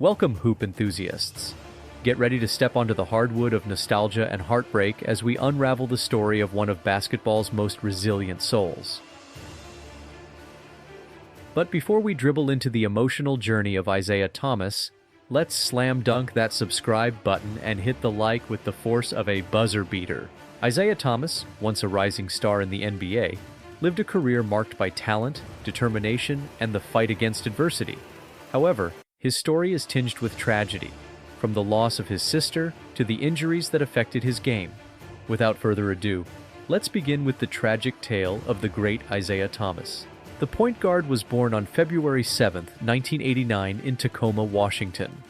Welcome, hoop enthusiasts. Get ready to step onto the hardwood of nostalgia and heartbreak as we unravel the story of one of basketball's most resilient souls. But before we dribble into the emotional journey of Isaiah Thomas, let's slam dunk that subscribe button and hit the like with the force of a buzzer beater. Isaiah Thomas, once a rising star in the NBA, lived a career marked by talent, determination, and the fight against adversity. However, his story is tinged with tragedy, from the loss of his sister to the injuries that affected his game. Without further ado, let's begin with the tragic tale of the great Isaiah Thomas. The point guard was born on February 7, 1989 in Tacoma, Washington.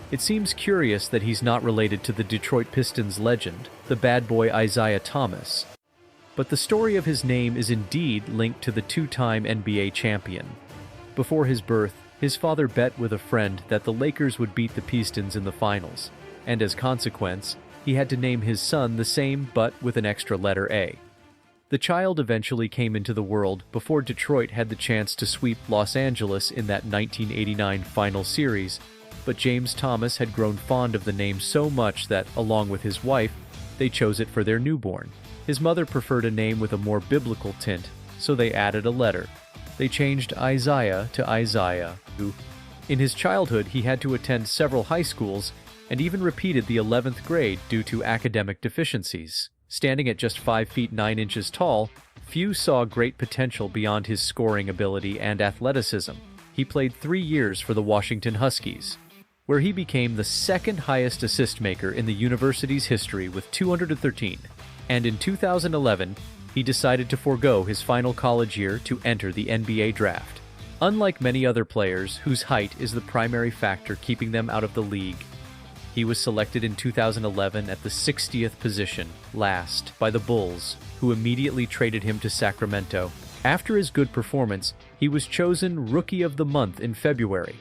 It seems curious that he's not related to the Detroit Pistons legend, the bad boy Isaiah Thomas. But the story of his name is indeed linked to the two-time NBA champion. Before his birth, his father bet with a friend that the Lakers would beat the Pistons in the finals, and as consequence, he had to name his son the same but with an extra letter A. The child eventually came into the world before Detroit had the chance to sweep Los Angeles in that 1989 final series, but James Thomas had grown fond of the name so much that, along with his wife, they chose it for their newborn. His mother preferred a name with a more biblical tint, so they added a letter. They changed Isaiah to Isaiah. In his childhood, he had to attend several high schools and even repeated the 11th grade due to academic deficiencies. Standing at just 5 feet 9 inches tall, few saw great potential beyond his scoring ability and athleticism. He played 3 years for the Washington Huskies, where he became the second highest assist maker in the university's history with 213. And in 2011, he decided to forego his final college year to enter the NBA draft. Unlike many other players whose height is the primary factor keeping them out of the league, he was selected in 2011 at the 60th position, last, by the Bulls, who immediately traded him to Sacramento. After his good performance, he was chosen Rookie of the Month in February,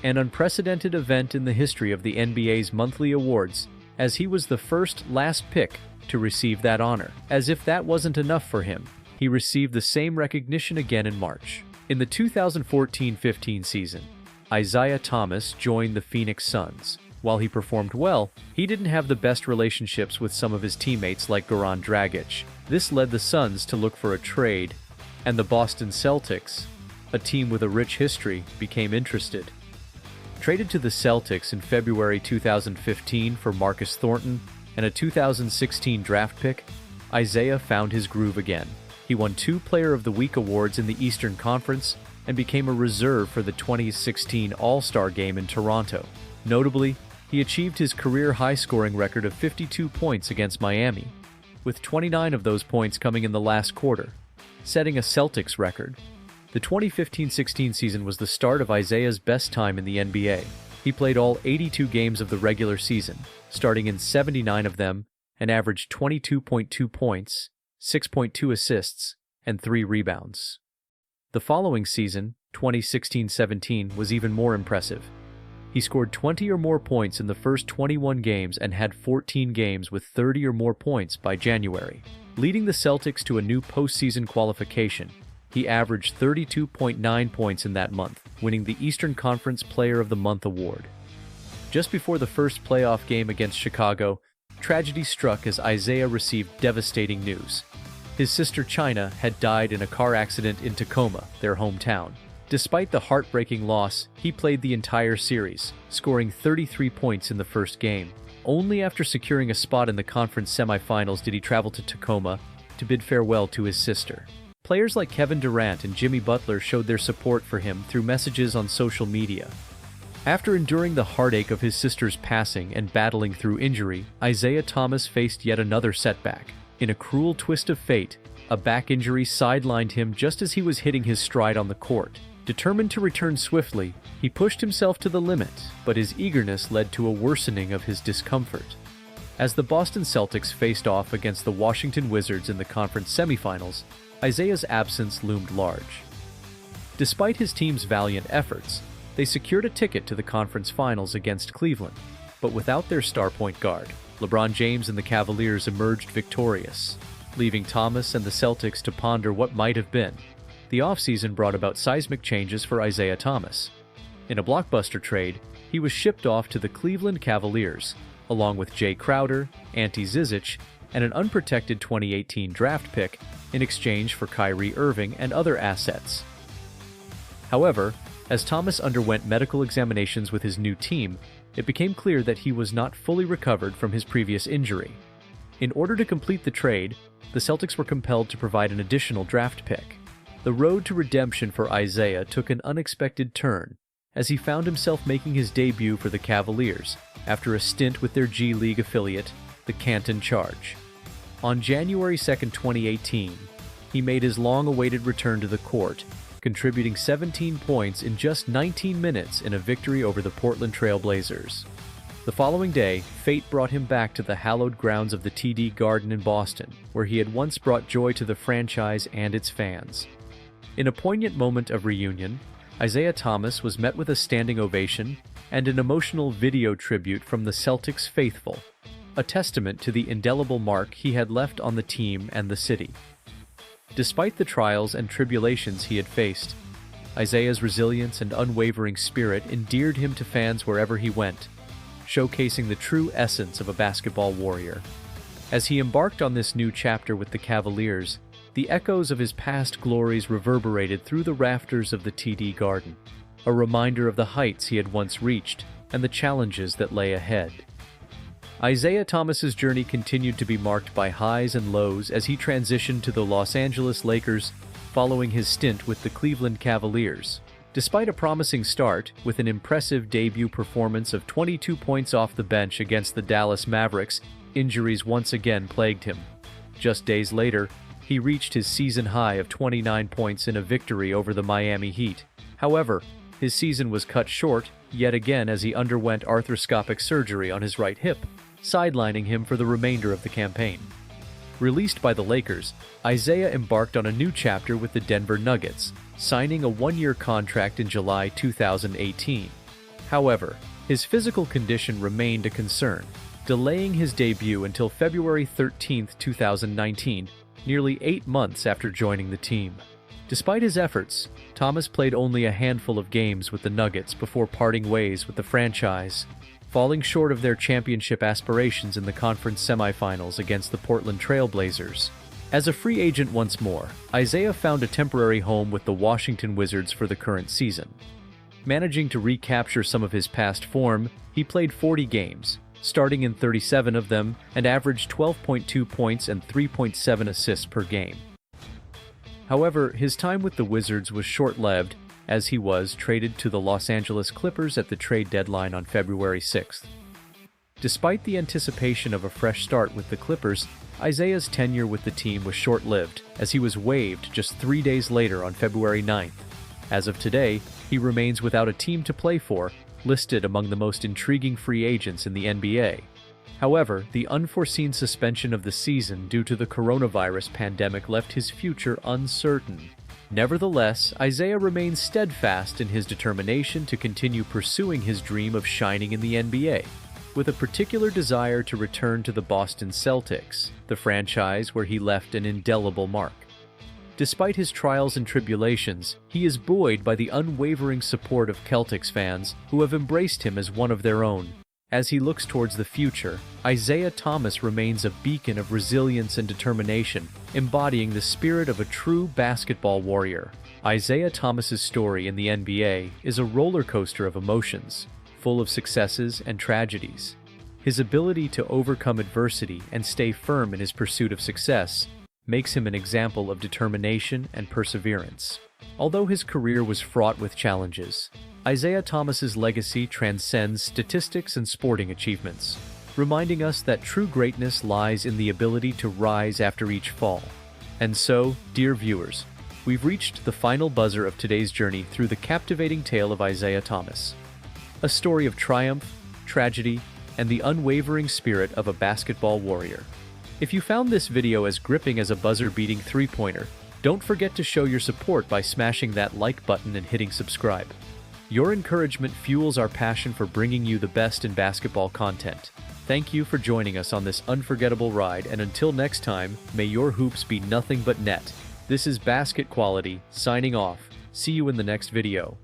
an unprecedented event in the history of the NBA's monthly awards, as he was the first last pick to receive that honor. As if that wasn't enough for him, he received the same recognition again in March. In the 2014-15 season, Isaiah Thomas joined the Phoenix Suns. While he performed well, he didn't have the best relationships with some of his teammates like Goran Dragic. This led the Suns to look for a trade, and the Boston Celtics, a team with a rich history, became interested. Traded to the Celtics in February 2015 for Marcus Thornton and a 2016 draft pick, Isaiah found his groove again. He won 2 Player of the Week awards in the Eastern Conference and became a reserve for the 2016 All-Star Game in Toronto. Notably, he achieved his career high-scoring record of 52 points against Miami, with 29 of those points coming in the last quarter, setting a Celtics record. The 2015-16 season was the start of Isaiah's best time in the NBA. He played all 82 games of the regular season, starting in 79 of them, and averaged 22.2 points, 6.2 assists, and 3 rebounds. The following season, 2016-17, was even more impressive. He scored 20 or more points in the first 21 games and had 14 games with 30 or more points by January. Leading the Celtics to a new postseason qualification, he averaged 32.9 points in that month, winning the Eastern Conference Player of the Month award. Just before the first playoff game against Chicago, tragedy struck as Isaiah received devastating news. His sister China had died in a car accident in Tacoma, their hometown. Despite the heartbreaking loss, he played the entire series, scoring 33 points in the first game. Only after securing a spot in the conference semifinals did he travel to Tacoma to bid farewell to his sister. Players like Kevin Durant and Jimmy Butler showed their support for him through messages on social media. After enduring the heartache of his sister's passing and battling through injury, Isaiah Thomas faced yet another setback. In a cruel twist of fate, a back injury sidelined him just as he was hitting his stride on the court. Determined to return swiftly, he pushed himself to the limit, but his eagerness led to a worsening of his discomfort. As the Boston Celtics faced off against the Washington Wizards in the conference semifinals, Isaiah's absence loomed large. Despite his team's valiant efforts, they secured a ticket to the conference finals against Cleveland, but without their star point guard, LeBron James and the Cavaliers emerged victorious, leaving Thomas and the Celtics to ponder what might have been. The offseason brought about seismic changes for Isaiah Thomas. In a blockbuster trade, he was shipped off to the Cleveland Cavaliers, along with Jay Crowder, Ante Zizic, and an unprotected 2018 draft pick in exchange for Kyrie Irving and other assets. However, as Thomas underwent medical examinations with his new team, it became clear that he was not fully recovered from his previous injury. In order to complete the trade, the Celtics were compelled to provide an additional draft pick. The road to redemption for Isaiah took an unexpected turn, as he found himself making his debut for the Cavaliers after a stint with their G League affiliate, the Canton Charge. On January 2, 2018, he made his long-awaited return to the court, contributing 17 points in just 19 minutes in a victory over the Portland Trail Blazers. The following day, fate brought him back to the hallowed grounds of the TD Garden in Boston, where he had once brought joy to the franchise and its fans. In a poignant moment of reunion, Isaiah Thomas was met with a standing ovation and an emotional video tribute from the Celtics faithful, a testament to the indelible mark he had left on the team and the city. Despite the trials and tribulations he had faced, Isaiah's resilience and unwavering spirit endeared him to fans wherever he went, showcasing the true essence of a basketball warrior. As he embarked on this new chapter with the Cavaliers, the echoes of his past glories reverberated through the rafters of the TD Garden, a reminder of the heights he had once reached and the challenges that lay ahead. Isaiah Thomas's journey continued to be marked by highs and lows as he transitioned to the Los Angeles Lakers following his stint with the Cleveland Cavaliers. Despite a promising start, with an impressive debut performance of 22 points off the bench against the Dallas Mavericks, injuries once again plagued him. Just days later, he reached his season high of 29 points in a victory over the Miami Heat. However, his season was cut short yet again as he underwent arthroscopic surgery on his right hip, sidelining him for the remainder of the campaign. Released by the Lakers, Isaiah embarked on a new chapter with the Denver Nuggets, signing a one-year contract in July 2018. However, his physical condition remained a concern, delaying his debut until February 13, 2019, nearly 8 months after joining the team. Despite his efforts, Thomas played only a handful of games with the Nuggets before parting ways with the franchise, falling short of their championship aspirations in the conference semifinals against the Portland Trail Blazers. As a free agent once more, Isaiah found a temporary home with the Washington Wizards for the current season. Managing to recapture some of his past form, he played 40 games, starting in 37 of them, and averaged 12.2 points and 3.7 assists per game. However, his time with the Wizards was short-lived, as he was traded to the Los Angeles Clippers at the trade deadline on February 6th. Despite the anticipation of a fresh start with the Clippers, Isaiah's tenure with the team was short-lived, as he was waived just 3 days later on February 9th. As of today, he remains without a team to play for, listed among the most intriguing free agents in the NBA. However, the unforeseen suspension of the season due to the coronavirus pandemic left his future uncertain. Nevertheless, Isaiah remains steadfast in his determination to continue pursuing his dream of shining in the NBA, with a particular desire to return to the Boston Celtics, the franchise where he left an indelible mark. Despite his trials and tribulations, he is buoyed by the unwavering support of Celtics fans who have embraced him as one of their own. As he looks towards the future, Isaiah Thomas remains a beacon of resilience and determination, embodying the spirit of a true basketball warrior. Isaiah Thomas's story in the NBA is a roller coaster of emotions, full of successes and tragedies. His ability to overcome adversity and stay firm in his pursuit of success makes him an example of determination and perseverance. Although his career was fraught with challenges, Isaiah Thomas's legacy transcends statistics and sporting achievements, reminding us that true greatness lies in the ability to rise after each fall. And so, dear viewers, we've reached the final buzzer of today's journey through the captivating tale of Isaiah Thomas, a story of triumph, tragedy, and the unwavering spirit of a basketball warrior. If you found this video as gripping as a buzzer-beating three-pointer, don't forget to show your support by smashing that like button and hitting subscribe. Your encouragement fuels our passion for bringing you the best in basketball content. Thank you for joining us on this unforgettable ride, and until next time, may your hoops be nothing but net. This is Basket Quality, signing off. See you in the next video.